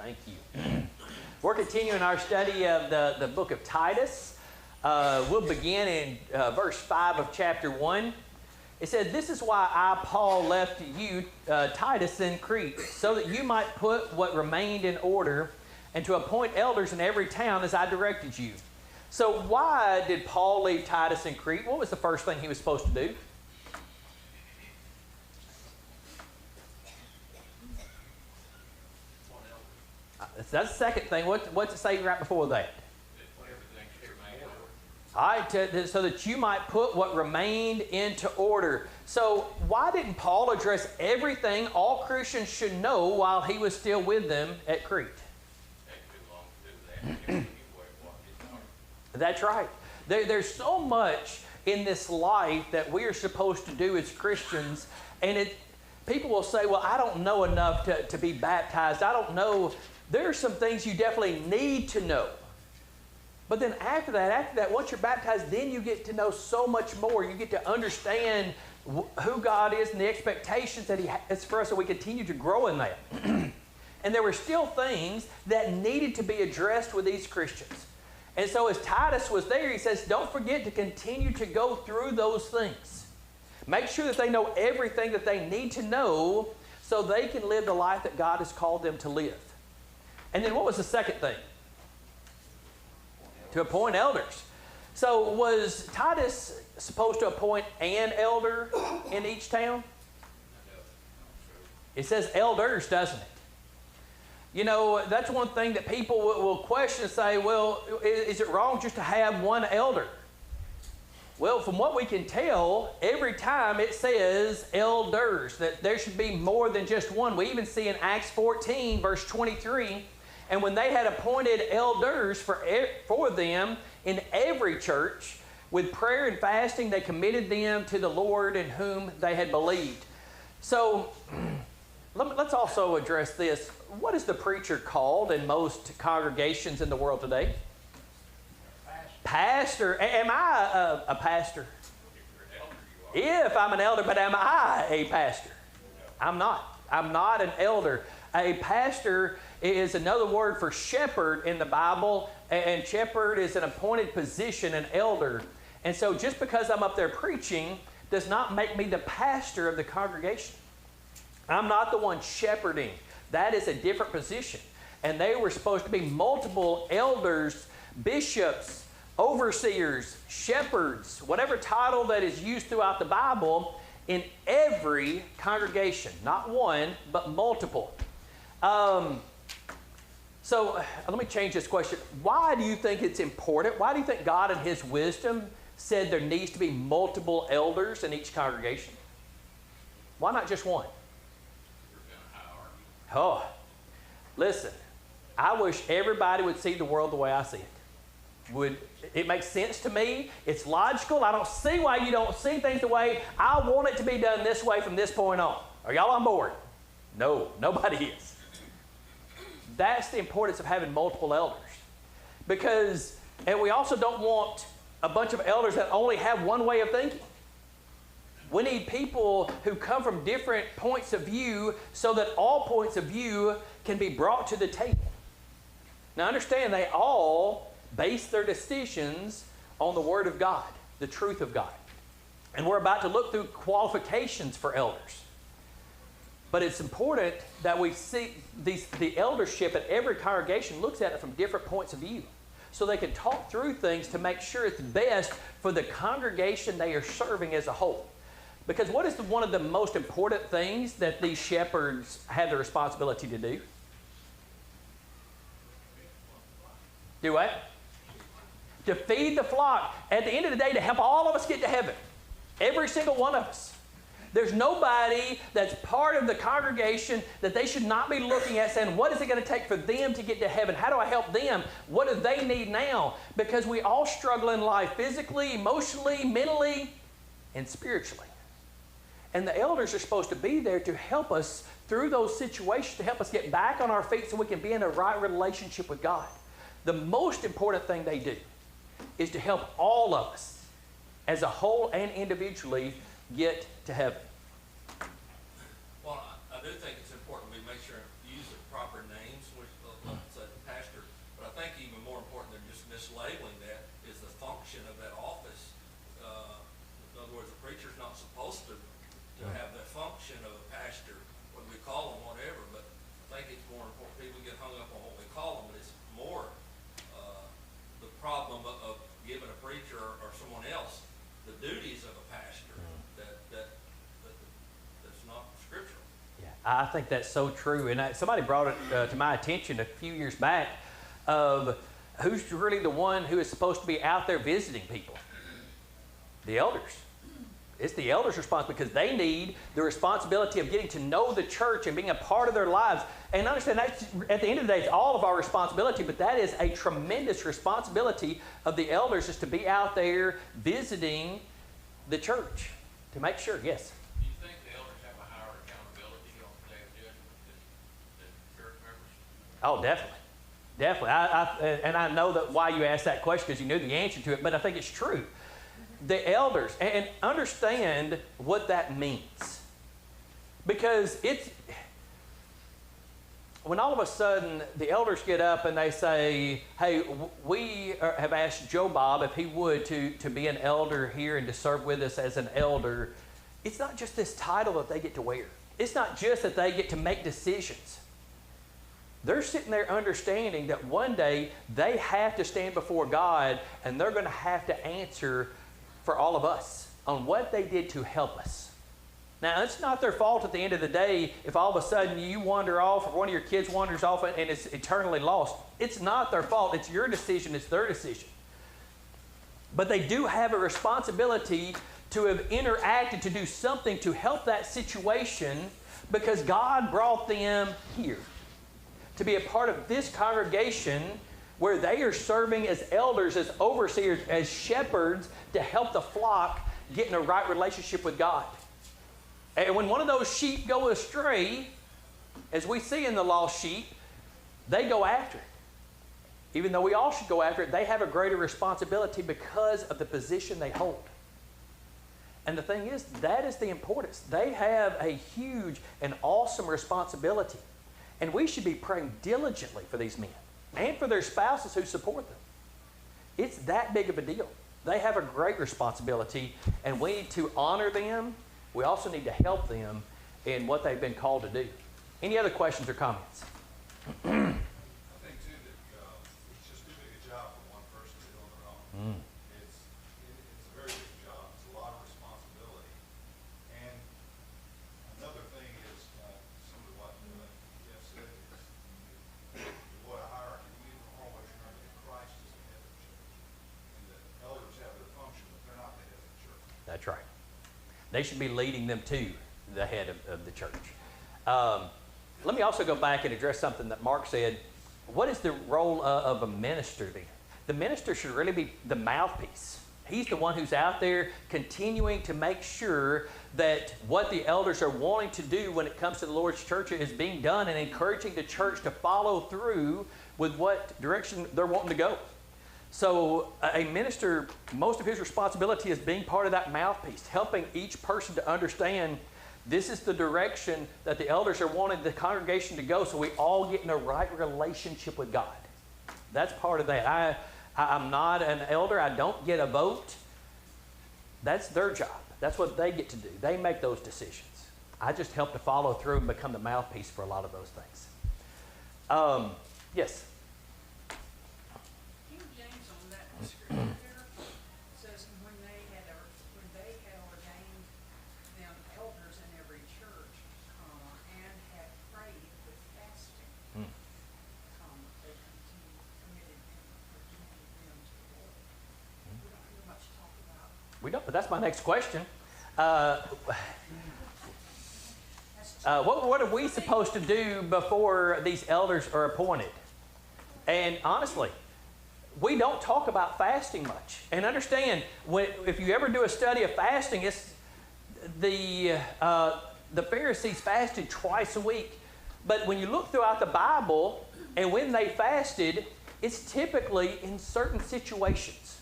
Thank you. We're continuing our study of the book of Titus. We'll begin in verse 5 of chapter 1. It said, "This is why I, Paul, left you, Titus, in Crete, so that you might put what remained in order, and to appoint elders in every town as I directed you." So why did Paul leave Titus in Crete? What was the first thing he was supposed to do? That's the second thing. What's it say right before that? All right, so that you might put what remained into order. So why didn't Paul address everything all Christians should know while he was still with them at Crete? That's right. There's so much in this life that we are supposed to do as Christians, and people will say, well, I don't know enough to be baptized. I don't know. There are some things you definitely need to know. But then after that, once you're baptized, then you get to know so much more. You get to understand who God is and the expectations that He has for us, so we continue to grow in that. And there were still things that needed to be addressed with these Christians. And so as Titus was there, he says, don't forget to continue to go through those things. Make sure that they know everything that they need to know so they can live the life that God has called them to live. And then what was the second thing? To appoint elders. So was Titus supposed to appoint an elder in each town? It says elders, doesn't it? You know, that's one thing that people will question and say, well, is it wrong just to have one elder? Well, from what we can tell, every time it says elders, that there should be more than just one. We even see in Acts 14, verse 23, and when they had appointed elders for them in every church, with prayer and fasting, they committed them to the Lord in whom they had believed. So let's also address this. What is the preacher called in most congregations in the world today? Pastor. Am I a pastor? If I'm an elder, but am I a pastor? I'm not. I'm not an elder. A pastor is another word for shepherd in the Bible, and shepherd is an appointed position, an elder. And so just because I'm up there preaching does not make me the pastor of the congregation. I'm not the one shepherding. That is a different position. And they were supposed to be multiple elders, bishops, overseers, shepherds, whatever title that is used throughout the Bible in every congregation. Not one, but multiple. So let me change this question. Why do you think it's important? Why do you think God in His wisdom said there needs to be multiple elders in each congregation? Why not just one? Oh, listen, I wish everybody would see the world the way I see it. It makes sense to me. It's logical. I don't see why you don't see things the way I want it to be done this way from this point on. Are y'all on board? No, nobody is. That's the importance of having multiple elders. And we also don't want a bunch of elders that only have one way of thinking. We need people who come from different points of view so that all points of view can be brought to the table. Now understand, they all base their decisions on the Word of God, the truth of God. And we're about to look through qualifications for elders. But it's important that we see the eldership at every congregation looks at it from different points of view, so they can talk through things to make sure it's best for the congregation they are serving as a whole. Because what is one of the most important things that these shepherds have the responsibility to do? Do what? To feed the flock. At the end of the day, to help all of us get to heaven. Every single one of us. There's nobody that's part of the congregation that they should not be looking at saying, what is it going to take for them to get to heaven? How do I help them? What do they need now? Because we all struggle in life physically, emotionally, mentally, and spiritually. And the elders are supposed to be there to help us through those situations, to help us get back on our feet so we can be in a right relationship with God. The most important thing they do is to help all of us as a whole and individually get to heaven. Well, I do think it's important we make sure we use the proper names. I think that's so true. And somebody brought it to my attention a few years back of who's really the one who is supposed to be out there visiting people? The elders. It's the elders' responsibility because they need the responsibility of getting to know the church and being a part of their lives. And understand that at the end of the day, it's all of our responsibility, but that is a tremendous responsibility of the elders, is to be out there visiting the church to make sure. Yes? Do you think the elders have a higher accountability on the day of judgment than church members? Oh, definitely. Definitely. And I know that why you asked that question, because you knew the answer to it, but I think it's true. The elders, and understand what that means. Because it's, when all of a sudden the elders get up and they say, hey, we have asked Joe Bob if he would to be an elder here and to serve with us as an elder, it's not just this title that they get to wear. It's not just that they get to make decisions. They're sitting there understanding that one day they have to stand before God and they're going to have to answer for all of us on what they did to help us. Now, it's not their fault at the end of the day if all of a sudden you wander off or one of your kids wanders off and is eternally lost. It's not their fault. It's your decision. It's their decision. But they do have a responsibility to have interacted, to do something to help that situation, because God brought them here to be a part of this congregation where they are serving as elders, as overseers, as shepherds to help the flock get in a right relationship with God. And when one of those sheep go astray, as we see in the lost sheep, they go after it. Even though we all should go after it, they have a greater responsibility because of the position they hold. And the thing is, that is the importance. They have a huge and awesome responsibility. And we should be praying diligently for these men and for their spouses who support them. It's that big of a deal. They have a great responsibility, and we need to honor them. We also need to help them in what they've been called to do. Any other questions or comments? I think, too, that it's just too big a job for one person to do on their own. It's a very big job. It's a lot of responsibility. And another thing is, some of what Jeff said is, what a hierarchy, we always remember that Christ is the head of the church. And the elders have their function, but they're not the head of the church. That's right. They should be leading them to the head of the church. Let me also go back and address something that Mark said. What is the role of a minister then? The minister should really be the mouthpiece. He's the one who's out there continuing to make sure that what the elders are wanting to do when it comes to the Lord's church is being done, and encouraging the church to follow through with what direction they're wanting to go. So a minister, most of his responsibility is being part of that mouthpiece, helping each person to understand this is the direction that the elders are wanting the congregation to go, so we all get in a right relationship with God. That's part of that. I'm not an elder. I don't get a vote. That's their job. That's what they get to do. They make those decisions. I just help to follow through and become the mouthpiece for a lot of those things. Yes? King James on that scripture there says when they had ordained them elders in every church, and had prayed with fasting, they committed them to the Lord. We don't hear much talk about. We don't, but that's my next question. What are we supposed to do before these elders are appointed? And honestly, we don't talk about fasting much. And understand, if you ever do a study of fasting, it's the Pharisees fasted twice a week. But when you look throughout the Bible, and when they fasted, it's typically in certain situations.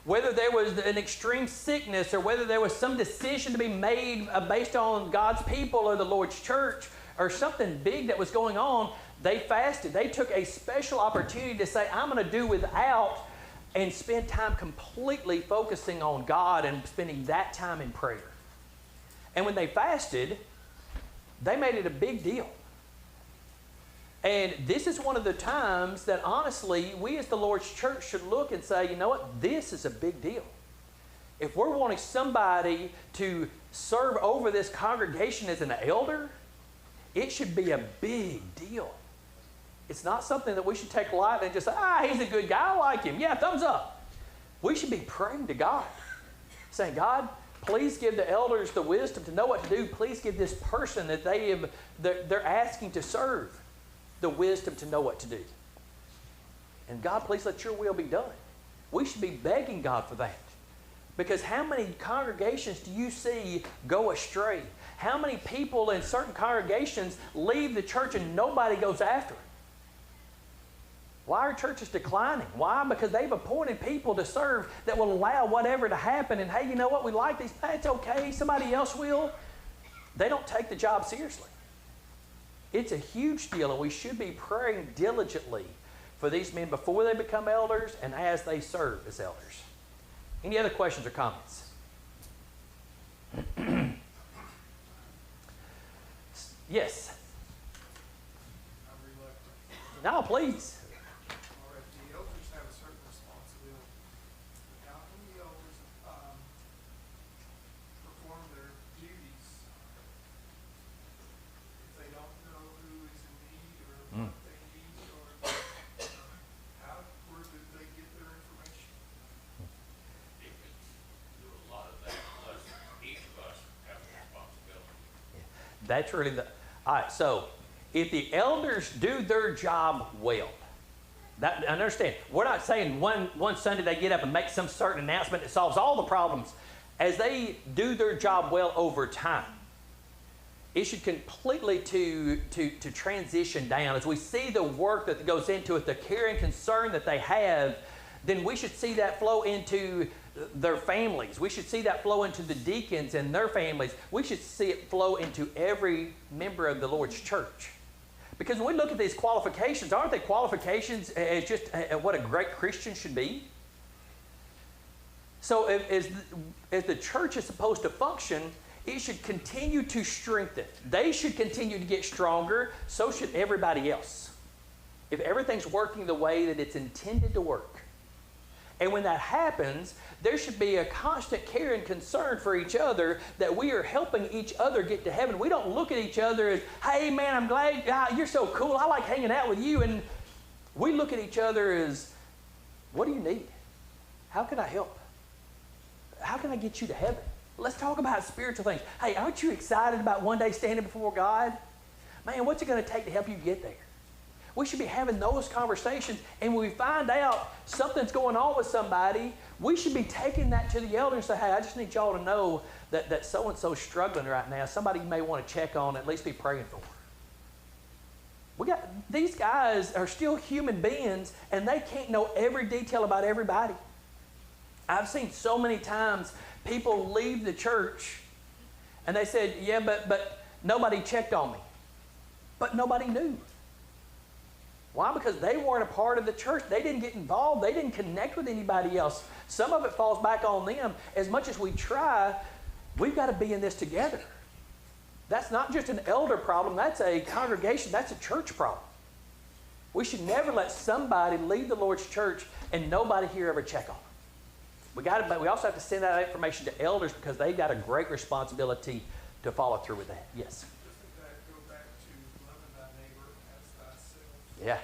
Whether there was an extreme sickness, or whether there was some decision to be made based on God's people or the Lord's church, or something big that was going on, they fasted. They took a special opportunity to say, I'm going to do without, and spend time completely focusing on God and spending that time in prayer. And when they fasted, they made it a big deal. And this is one of the times that, honestly, we as the Lord's church should look and say, you know what, this is a big deal. If we're wanting somebody to serve over this congregation as an elder, It should be a big deal. It's not something that we should take lightly and just say, he's a good guy, I like him. Yeah, thumbs up. We should be praying to God, saying, God, please give the elders the wisdom to know what to do. Please give this person that they're asking to serve the wisdom to know what to do. And God, please let your will be done. We should be begging God for that. Because how many congregations do you see go astray? How many people in certain congregations leave the church and nobody goes after it? Why are churches declining? Why? Because they've appointed people to serve that will allow whatever to happen. And hey, you know what? We like these. It's okay. Somebody else will. They don't take the job seriously. It's a huge deal, and we should be praying diligently for these men before they become elders and as they serve as elders. Any other questions or comments? Yes. I'm reluctant. No, please. All right, the elders have a certain responsibility. But how can the elders perform their duties if they don't know who is in need or what they need, or where do they get their information? They could do a lot of that, plus each of us have a responsibility. That's really all right, so if the elders do their job well, I understand. We're not saying one Sunday they get up and make some certain announcement that solves all the problems. As they do their job well over time, it should completely to transition down. As we see the work that goes into it, the care and concern that they have, then we should see that flow into their families. We should see that flow into the deacons and their families. We should see it flow into every member of the Lord's church. Because when we look at these qualifications, aren't they qualifications as just what a great Christian should be? So as the church is supposed to function, it should continue to strengthen. They should continue to get stronger. So should everybody else. If everything's working the way that it's intended to work. And when that happens, there should be a constant care and concern for each other, that we are helping each other get to heaven. We don't look at each other as, hey man, I'm glad you're so cool. I like hanging out with you. And we look at each other as, what do you need? How can I help? How can I get you to heaven? Let's talk about spiritual things. Hey, aren't you excited about one day standing before God? Man, what's it going to take to help you get there? We should be having those conversations, and when we find out something's going on with somebody, we should be taking that to the elder and say, hey, I just need y'all to know that so-and-so's struggling right now. Somebody you may want to check on, at least be praying for. These guys are still human beings, and they can't know every detail about everybody. I've seen so many times people leave the church, and they said, yeah, but nobody checked on me. But nobody knew. Why? Because they weren't a part of the church. They didn't get involved. They didn't connect with anybody else. Some of it falls back on them. As much as we try, we've got to be in this together. That's not just an elder problem. That's a congregation. That's a church problem. We should never let somebody leave the Lord's church and nobody here ever check on them. But we also have to send that information to elders, because they've got a great responsibility to follow through with that. Yes? Doesn't that go back to loving thy neighbor as thyself? Yeah,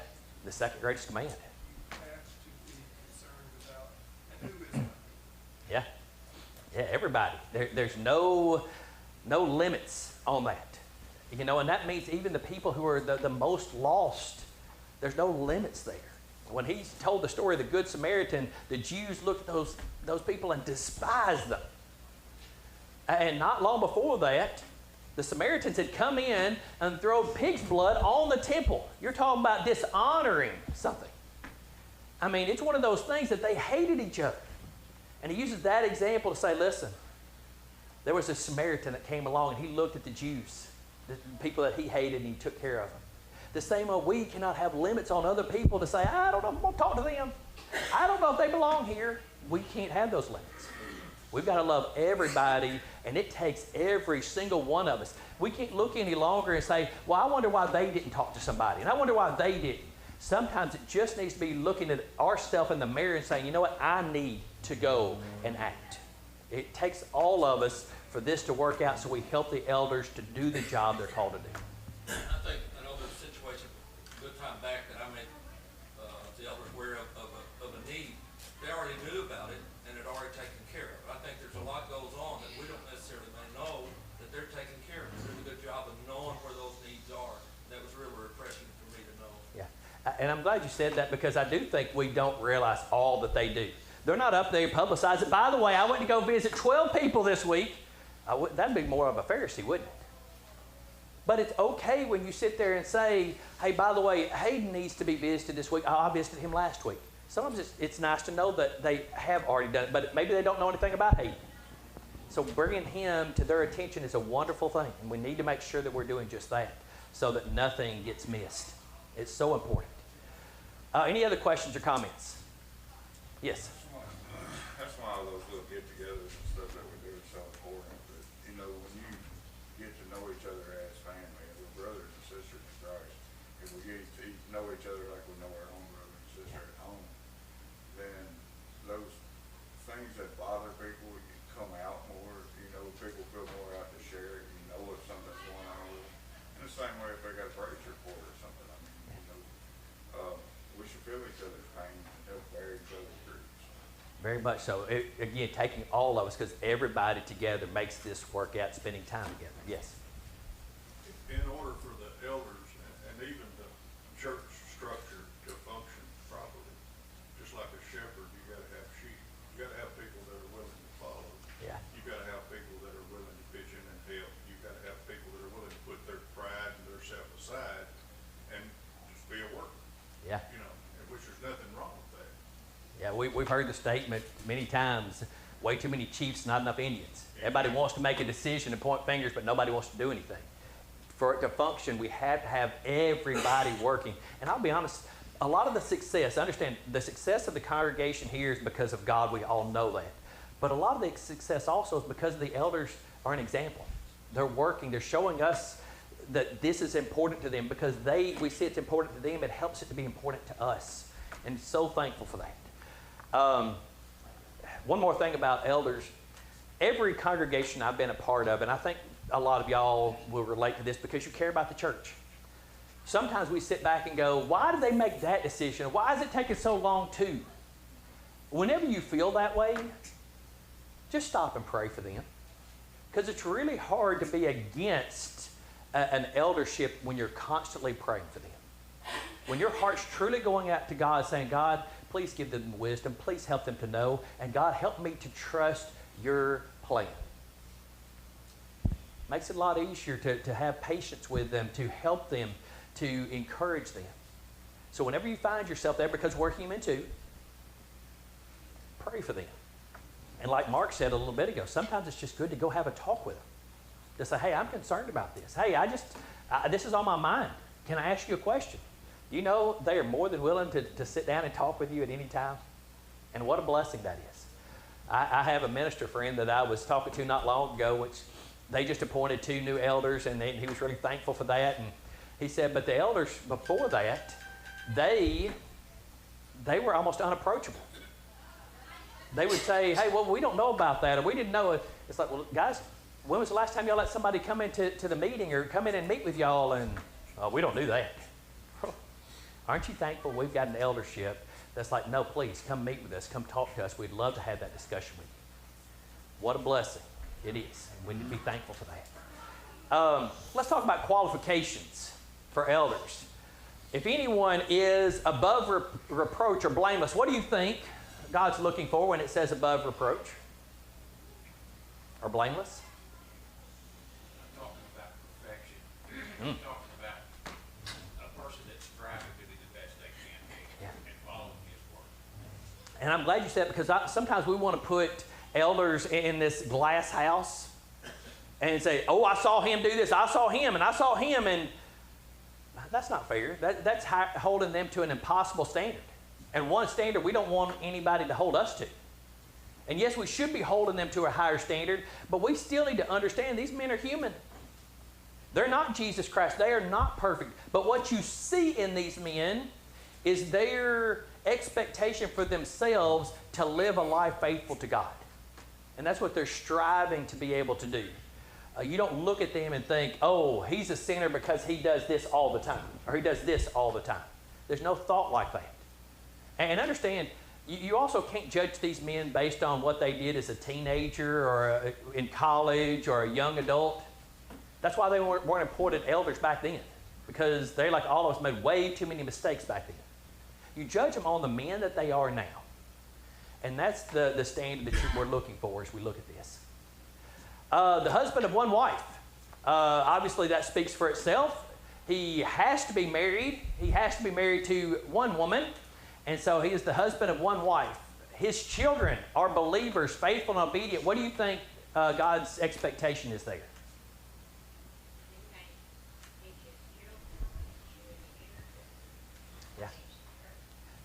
the second greatest command. You have to be concerned about who is my neighbor. Yeah, everybody. There's no limits on that. You know, and that means even the people who are the most lost, there's no limits there. When he told the story of the Good Samaritan, the Jews looked at those people and despised them. And not long before that, the Samaritans had come in and thrown pig's blood on the temple. You're talking about dishonoring something. I mean, it's one of those things that they hated each other. And he uses that example to say, listen, there was a Samaritan that came along and he looked at the Jews, the people that he hated, and he took care of them. The same way we cannot have limits on other people to say, I don't know, I'm going to talk to them. I don't know if they belong here. We can't have those limits. We've got to love everybody, and it takes every single one of us. We can't look any longer and say, well, I wonder why they didn't talk to somebody, and I wonder why they didn't. Sometimes it just needs to be looking at ourselves in the mirror and saying, you know what, I need to go and act. It takes all of us for this to work out, so we help the elders to do the job they're called to do. I know there's a situation a good time back that I made the elders aware of a need. They already knew about it and had already taken care of it. I think there's a lot goes on that we don't necessarily may know that they're taking care of. They're doing a good job of knowing where those needs are. That was really refreshing for me to know. Yeah. And I'm glad you said that, because I do think we don't realize all that they do. They're not up there publicizing. By the way, I went to go visit 12 people this week. That'd be more of a Pharisee, wouldn't it? But it's okay when you sit there and say, hey, by the way, Hayden needs to be visited this week. I visited him last week. Sometimes it's nice to know that they have already done it, but maybe they don't know anything about Hayden. So bringing him to their attention is a wonderful thing, and we need to make sure that we're doing just that so that nothing gets missed. It's so important. Any other questions or comments? Yes? That's why all those little get-togethers and stuff that we do is so important. But, you know, when you get to know each other as family, as we're brothers and sisters in Christ, if we get to know each other like we know our own brother and sister at home, then those things that bother people come out more. You know, people feel more out to share it. You know if something's going on with them. In the same way, if they got a praise report or something, I mean, you know, we should feel each other's pain and help bear each other's burdens. Very much so. Again, taking all of us, because everybody together makes this work out, spending time together. Yes? In order for the elders and even the church structure to function properly, just like a shepherd, you got to have sheep. You got to have people that are willing to follow. Yeah. You got to have people that are willing to pitch in and help. You got to have people that are willing to put their pride and their self aside and just be a worker. Yeah. You know, which there's nothing wrong with that. Yeah, we've heard the statement many times, way too many chiefs, not enough Indians. Everybody wants to make a decision and point fingers, but nobody wants to do anything. For it to function, we have to have everybody working. And I'll be honest, a lot of the success, understand, the success of the congregation here is because of God. We all know that. But a lot of the success also is because the elders are an example. They're working. They're showing us that this is important to them because we see it's important to them. It helps it to be important to us. And so thankful for that. One more thing about elders. Every congregation I've been a part of, and I think a lot of y'all will relate to this because you care about the church. Sometimes we sit back and go, why did they make that decision? Why is it taking so long too? Whenever you feel that way, just stop and pray for them. Because it's really hard to be against an eldership when you're constantly praying for them. When your heart's truly going out to God saying, God, please give them wisdom. Please help them to know. And God, help me to trust your plan. Makes it a lot easier to have patience with them, to help them, to encourage them. So whenever you find yourself there, because we're human too, pray for them. And like Mark said a little bit ago, sometimes it's just good to go have a talk with them. To say, hey, I'm concerned about this. Hey, this is on my mind. Can I ask you a question? You know, they are more than willing to sit down and talk with you at any time. And what a blessing that is. I have a minister friend that I was talking to not long ago, which they just appointed 2 new elders, and he was really thankful for that. And he said, but the elders before that, they were almost unapproachable. They would say, hey, well, we don't know about that, or we didn't know it. It's like, well, guys, when was the last time y'all let somebody come into the meeting or come in and meet with y'all? And we don't do that. Aren't you thankful we've got an eldership that's like, no, please, come meet with us. Come talk to us. We'd love to have that discussion with you. What a blessing it is. We need to be thankful for that. Let's talk about qualifications for elders. If anyone is above reproach or blameless, what do you think God's looking for when it says above reproach or blameless? I'm talking about perfection. I'm talking about a person that's striving to be the best they can be and following His word. And I'm glad you said that because sometimes we want to put elders in this glass house and say, oh, I saw him do this, I saw him, and I saw him, and that's not fair. That's holding them to an impossible standard. And one standard we don't want anybody to hold us to. And yes, we should be holding them to a higher standard, but we still need to understand these men are human. They're not Jesus Christ. They are not perfect. But what you see in these men is their expectation for themselves to live a life faithful to God. And that's what they're striving to be able to do. You don't look at them and think, oh, he's a sinner because he does this all the time, or he does this all the time. There's no thought like that. And understand, you also can't judge these men based on what they did as a teenager or in college or a young adult. That's why they weren't appointed elders back then, because they, like all of us, made way too many mistakes back then. You judge them on the men that they are now. And that's the standard that we're looking for as we look at this. The husband of one wife. Obviously, that speaks for itself. He has to be married. He has to be married to one woman. And so he is the husband of one wife. His children are believers, faithful and obedient. What do you think God's expectation is there? Yeah.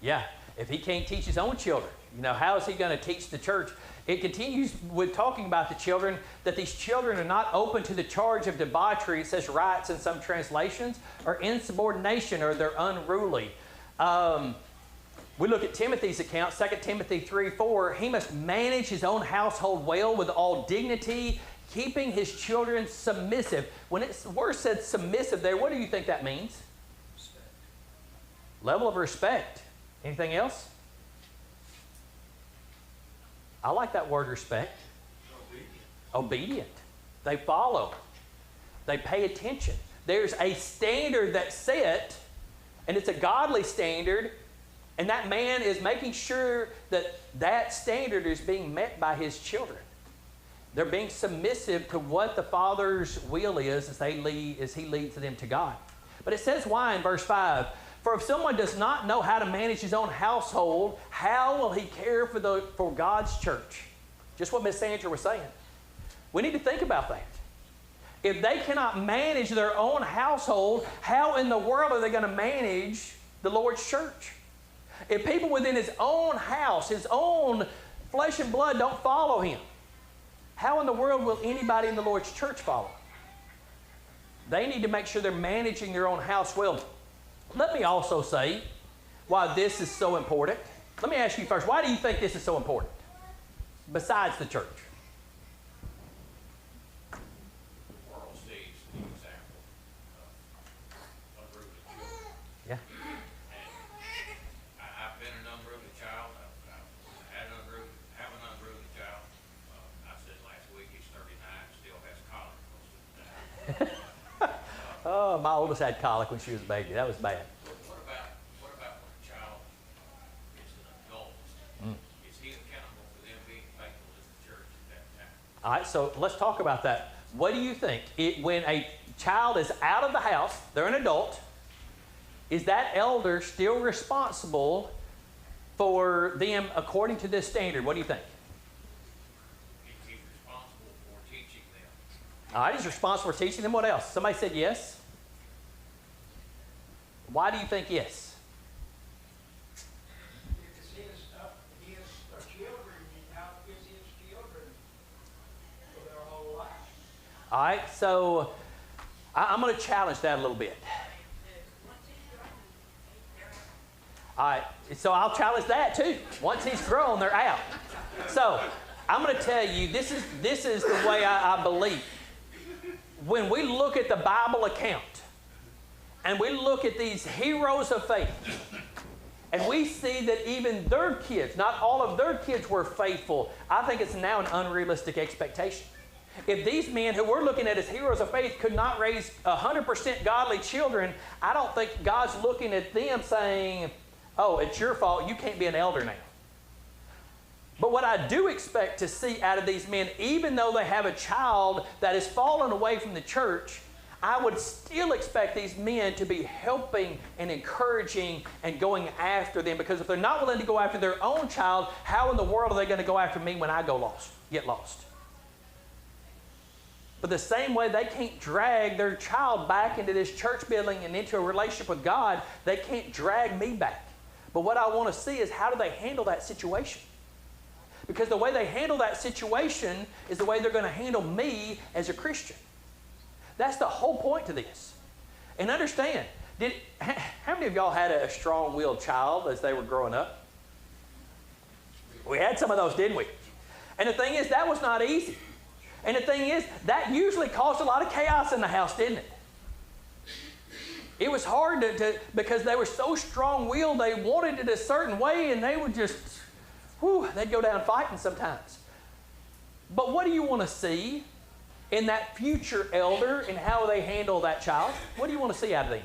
Yeah. If he can't teach his own children, how is he going to teach the church? It continues with talking about the children, that these children are not open to the charge of debauchery, it says rights in some translations, or insubordination, or they're unruly. We look at Timothy's account, 2 Timothy 3:4. He must manage his own household well with all dignity, keeping his children submissive. When the word said submissive there, what do you think that means? Respect. Level of respect. Anything else? I like that word respect. Obedient. They follow. They pay attention. There's a standard that's set, and it's a godly standard, and that man is making sure that that standard is being met by his children. They're being submissive to what the Father's will is as he leads them to God. But it says why in verse 5? For if someone does not know how to manage his own household, how will he care for God's church? Just what Miss Sandra was saying. We need to think about that. If they cannot manage their own household, how in the world are they going to manage the Lord's church? If people within his own house, his own flesh and blood don't follow him, how in the world will anybody in the Lord's church follow? They need to make sure they're managing their own house well. Let me also say why this is so important. Let me ask you first, why do you think this is so important? Besides the church. The world sees the example of unruly children. Yeah. And I've been an unruly child. I've have an unruly child. I said last week he's 39, still has colic most of the time. Oh, my oldest had colic when she was a baby. That was bad. What about when a child is an adult? Is he accountable for them being faithful to the church at that time? All right, so let's talk about that. What do you think? When a child is out of the house, they're an adult, is that elder still responsible for them according to this standard? What do you think? He's responsible for teaching them. All right, he's responsible for teaching them. What else? Somebody said yes. Why do you think yes? It's their children, and how is his children for their whole life? All right, so I'm going to challenge that a little bit. All right, so I'll challenge that too. Once he's grown, they're out. So I'm going to tell you, this is the way I believe. When we look at the Bible account, and we look at these heroes of faith, and we see that even their kids, not all of their kids were faithful, I think it's now an unrealistic expectation. If these men who we're looking at as heroes of faith could not raise 100% godly children, I don't think God's looking at them saying, oh, it's your fault, you can't be an elder now. But what I do expect to see out of these men, even though they have a child that has fallen away from the church, I would still expect these men to be helping and encouraging and going after them, because if they're not willing to go after their own child, how in the world are they going to go after me when I get lost? But the same way they can't drag their child back into this church building and into a relationship with God, they can't drag me back. But what I want to see is, how do they handle that situation? Because the way they handle that situation is the way they're going to handle me as a Christian. That's the whole point to this. And understand, how many of y'all had a strong-willed child as they were growing up? We had some of those, didn't we? And the thing is, that was not easy. And the thing is, that usually caused a lot of chaos in the house, didn't it? It was hard because they were so strong-willed, they wanted it a certain way, and they would just, they'd go down fighting sometimes. But what do you want to see in that future elder and how they handle that child? What do you want to see out of them?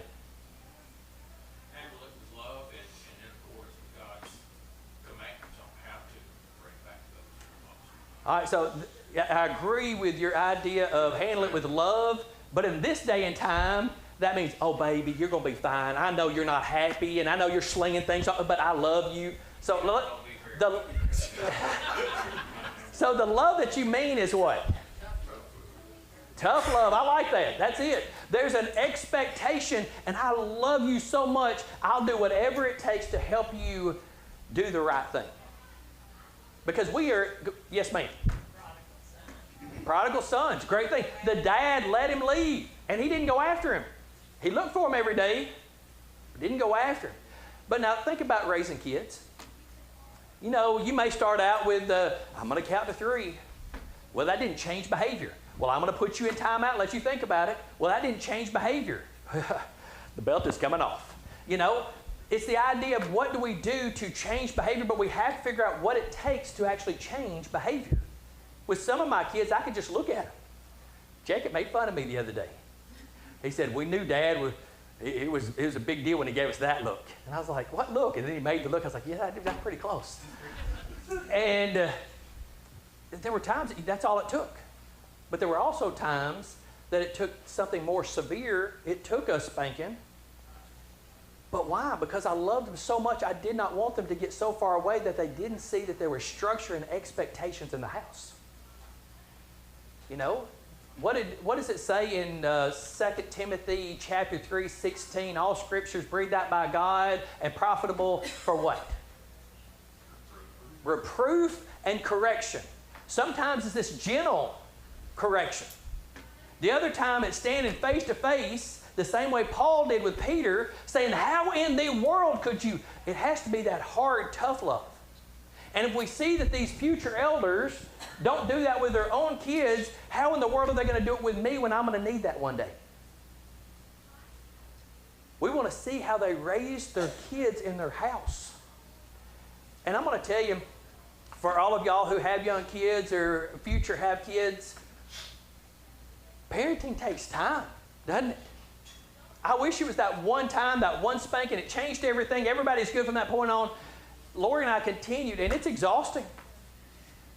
Handle it with love and in accordance with God's commandments on how to bring back those who are lost. All right, so I agree with your idea of handle it with love, but in this day and time, that means, oh, baby, you're going to be fine. I know you're not happy, and I know you're slinging things, but I love you. So the love that you mean is what? Tough love. I like that. That's it. There's an expectation, and I love you so much, I'll do whatever it takes to help you do the right thing. Because we are, yes, ma'am. Prodigal sons, great thing. The dad let him leave, and he didn't go after him. He looked for him every day, but didn't go after him. But now think about raising kids. You know, you may start out with, I'm going to count to 3. Well, that didn't change behavior. Well, I'm going to put you in timeout and let you think about it. Well, that didn't change behavior. The belt is coming off. You know, it's the idea of what do we do to change behavior, but we have to figure out what it takes to actually change behavior. With some of my kids, I could just look at them. Jacob made fun of me the other day. He said, we knew Dad was, it was a big deal when he gave us that look. And I was like, what look? And then he made the look. I was like, yeah, that's pretty close. And there were times that's all it took. But there were also times that it took something more severe. It took a spanking. But why? Because I loved them so much, I did not want them to get so far away that they didn't see that there was structure and expectations in the house. You know? What does it say in 2 Timothy chapter 3, 16? All scriptures breathed out by God and profitable for what? Reproof and correction. Sometimes it's this gentle correction. The other time it's standing face to face, the same way Paul did with Peter, saying, how in the world could you? It has to be that hard, tough love. And if we see that these future elders don't do that with their own kids, how in the world are they going to do it with me when I'm going to need that one day? We want to see how they raise their kids in their house. And I'm going to tell you, for all of y'all who have young kids or future have kids, parenting takes time, doesn't it? I wish it was that one time, that one spanking, it changed everything. Everybody's good from that point on. Lori and I continued, and it's exhausting.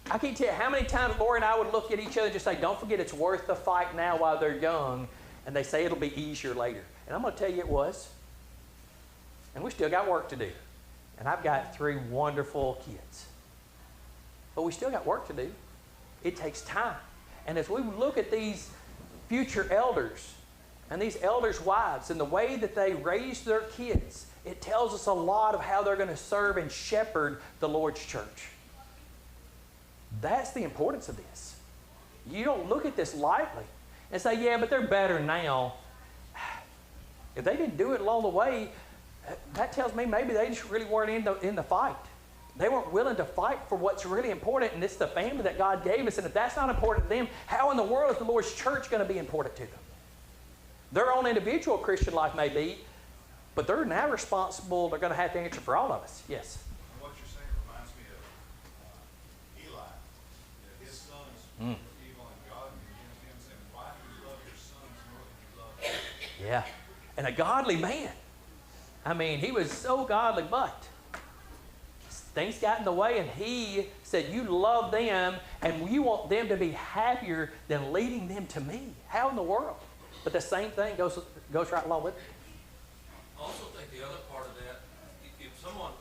I can't tell you how many times Lori and I would look at each other and just say, don't forget it's worth the fight now while they're young, and they say it'll be easier later. And I'm going to tell you it was. And we still got work to do. And I've got 3 wonderful kids. But we still got work to do. It takes time. And as we look at these future elders and these elders' wives and the way that they raise their kids, it tells us a lot of how they're going to serve and shepherd the Lord's church. That's the importance of this. You don't look at this lightly and say, yeah, but they're better now. If they didn't do it along the way, that tells me maybe they just really weren't in the fight. They weren't willing to fight for what's really important, and it's the family that God gave us. And if that's not important to them, how in the world is the Lord's church going to be important to them? Their own individual Christian life may be, but they're now responsible. They're going to have to answer for all of us. Yes? And what you're saying reminds me of Eli. His sons were evil, and God condemned him, saying, why do you love your sons more than you love me? Yeah. And a godly man. I mean, he was so godly, but things got in the way, and he said, you love them, and you want them to be happier than leading them to me. How in the world? But the same thing goes right along with it. I also think the other part of that, if someone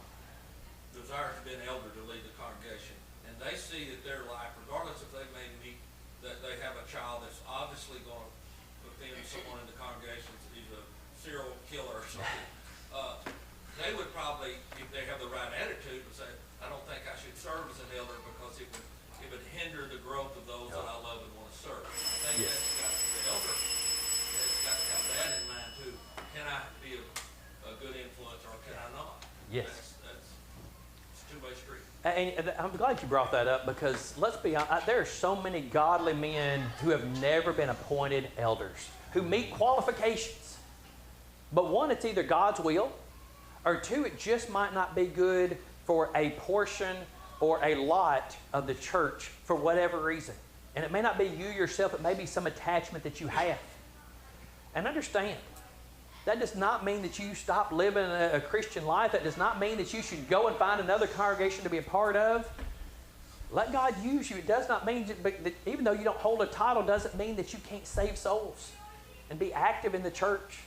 desires to be an elder to lead the congregation, and they see that their life, regardless if they may meet, that they have a child that's obviously going to offend someone in the congregation, he's a serial killer or something, they would probably, if they have the right attitude, would say, I don't think I should serve as an elder because it would hinder the growth of those that I love and want to serve. I think that's got the elder has got to have that in mind too. Can I be a good influence or can I not? Yes. That's it's a two-way street. And I'm glad you brought that up, because let's be honest, there are so many godly men who have never been appointed elders, who meet qualifications. But one, it's either God's will, or two, it just might not be good for a portion or a lot of the church for whatever reason. And it may not be you yourself, it may be some attachment that you have. And understand, that does not mean that you stop living a Christian life. That does not mean that you should go and find another congregation to be a part of. Let God use you. It does not mean that even though you don't hold a title, doesn't mean that you can't save souls and be active in the church.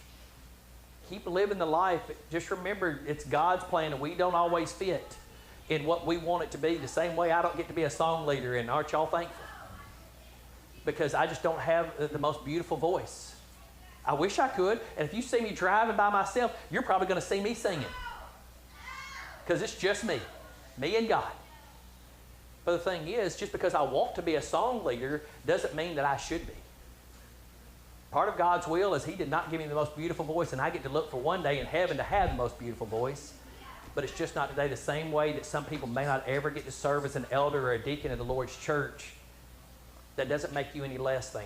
Keep living the life. Just remember, it's God's plan, and we don't always fit in what we want it to be. The same way I don't get to be a song leader, and aren't y'all thankful? Because I just don't have the most beautiful voice. I wish I could, and if you see me driving by myself, you're probably going to see me singing. Because it's just me and God. But the thing is, just because I want to be a song leader doesn't mean that I should be. Part of God's will is He did not give me the most beautiful voice, and I get to look for one day in heaven to have the most beautiful voice. But it's just not today. The same way that some people may not ever get to serve as an elder or a deacon in the Lord's church, that doesn't make you any less than.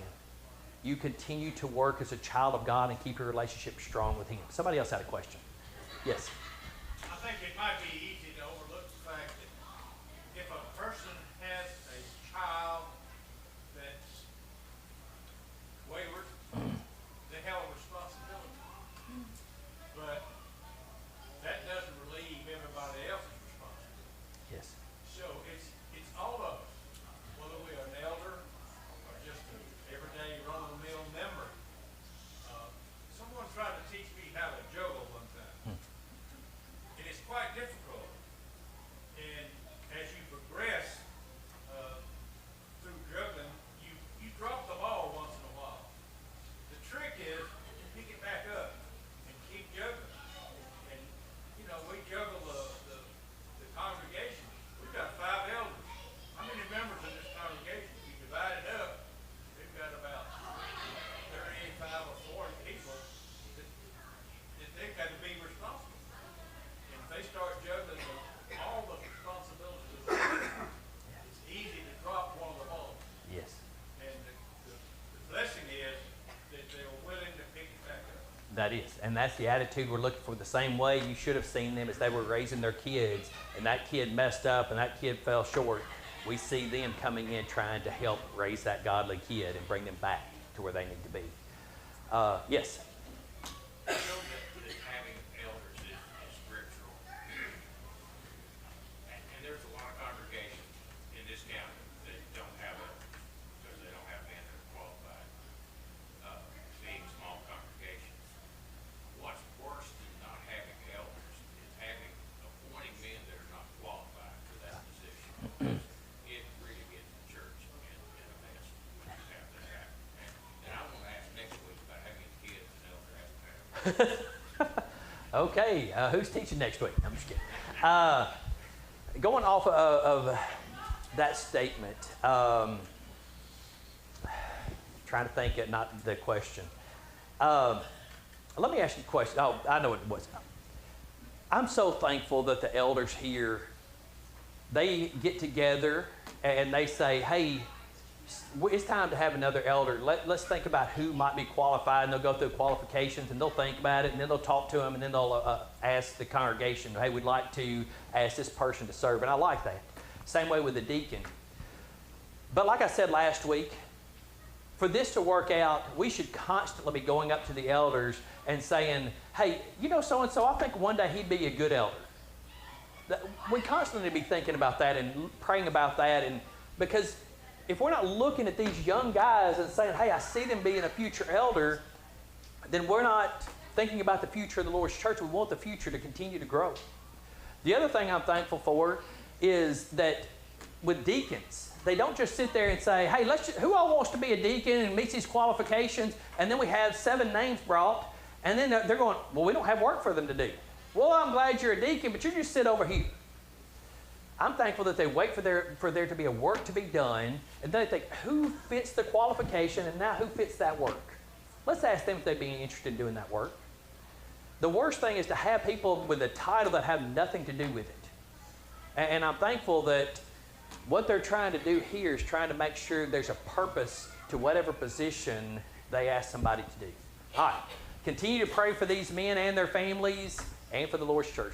You continue to work as a child of God and keep your relationship strong with Him. Somebody else had a question. Yes? I think it might be easy to overlook the fact that if a person has a child that's wayward, they have a responsibility. But that doesn't relieve everybody else's responsibility. Yes. So it's all of us, whether we are an elder or just an everyday run-of-the-mill member. Someone tried to teach me how to juggle one time. And it's quite difficult. And as you progress through juggling, you drop the ball once in a while. The trick is to pick it back up and keep juggling. And, you know, we juggle the congregation. We've got 5 elders. How many members in this congregation? If you divide it up, we've got about 35 or 40 people that they've got to be responsible. And if they start juggling all the responsibilities, it's easy to drop one of the balls. Yes. And the blessing is that they're willing to pick it back up. That is. And that's the attitude we're looking for. The same way you should have seen them as they were raising their kids, and that kid messed up and that kid fell short. We see them coming in trying to help raise that godly kid and bring them back to where they need to be. Yes? I know that having elders is scriptural. And there's a lot of congregations in this county that don't have it because they don't have men that are qualified, being small congregations. What's worse than not having elders is appointing men that are not qualified for that position. It really gets the church in a mess when you have that happen. And I want to ask next week about how many kids an elder has to have. Okay, who's teaching next week? I'm just kidding. Going off of that statement, trying to think, not the question. Let me ask you a question. Oh, I know what it was. I'm so thankful that the elders here, they get together and they say, hey, it's time to have another elder. Let's think about who might be qualified, and they'll go through qualifications, and they'll think about it, and then they'll talk to them, and then they'll ask the congregation, hey, we'd like to ask this person to serve, and I like that. Same way with the deacon. But like I said last week, for this to work out, we should constantly be going up to the elders and saying, hey, you know so-and-so, I think one day he'd be a good elder. We constantly be thinking about that and praying about that, and because if we're not looking at these young guys and saying, hey, I see them being a future elder, then we're not thinking about the future of the Lord's church. We want the future to continue to grow. The other thing I'm thankful for is that with deacons, they don't just sit there and say, hey, who all wants to be a deacon and meets these qualifications, and then we have 7 names brought, and then they're going, well, we don't have work for them to do. Well, I'm glad you're a deacon, but you just sit over here. I'm thankful that they wait for there to be a work to be done, and then they think, who fits the qualification, and now who fits that work? Let's ask them if they'd be interested in doing that work. The worst thing is to have people with a title that have nothing to do with it. And I'm thankful that what they're trying to do here is trying to make sure there's a purpose to whatever position they ask somebody to do. All right. Continue to pray for these men and their families and for the Lord's church.